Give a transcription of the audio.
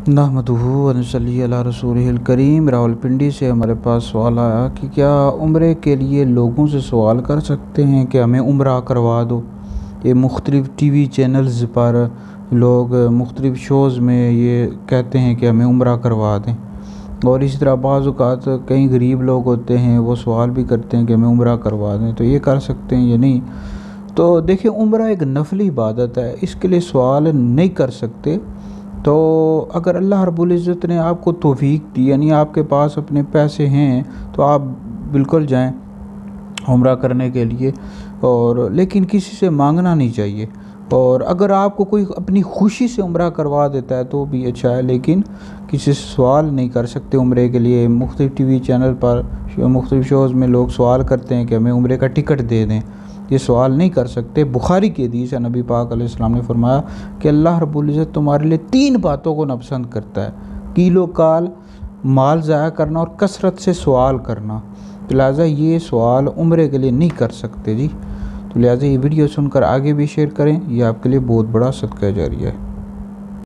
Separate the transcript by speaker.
Speaker 1: नहमदुहु व नसल्ली अला रसूलिहिल करीम। रावलपिंडी से हमारे पास सवाल आया कि क्या उम्रे के लिए लोगों से सवाल कर सकते हैं कि हमें उम्रा करवा दो। ये मुख्तलिफ़ टीवी चैनल्स पर लोग मुख्तलिफ़ शोज़ में ये कहते हैं कि हमें उम्रा करवा दें, और इसी तरह बाज़ औक़ात कई गरीब लोग होते हैं वो सवाल भी करते हैं कि हमें उम्रा करवा दें। तो ये कर सकते हैं या नहीं? तो देखिए, उम्रा एक नफली इबादत है, इसके लिए सवाल नहीं कर सकते। तो अगर अल्लाह रब्बुल इज़्ज़त ने आपको तौफ़ीक दी, यानी आपके पास अपने पैसे हैं, तो आप बिल्कुल जाएं उम्रा करने के लिए, और लेकिन किसी से मांगना नहीं चाहिए। और अगर आपको कोई अपनी खुशी से उम्रा करवा देता है तो भी अच्छा है, लेकिन किसी से सवाल नहीं कर सकते उम्रे के लिए। मुख्तलिफ़ टीवी चैनल पर मुख्तलिफ़ शोज़ में लोग सवाल करते हैं कि हमें उम्रे का टिकट दे दें, ये सवाल नहीं कर सकते। बुखारी की हदीस है, नबी पाक अलैहिस्सलाम ने फरमाया कि अल्लाह रब्बुल इज़्ज़त तुम्हारे लिए 3 बातों को नापसंद करता है: कीलो काल, माल ज़ाया करना और कसरत से सवाल करना। तो लिहाजा ये सवाल उम्रे के लिए नहीं कर सकते जी। तो लिहाजा ये वीडियो सुनकर आगे भी शेयर करें, ये आपके लिए बहुत बड़ा सदका जारिया है।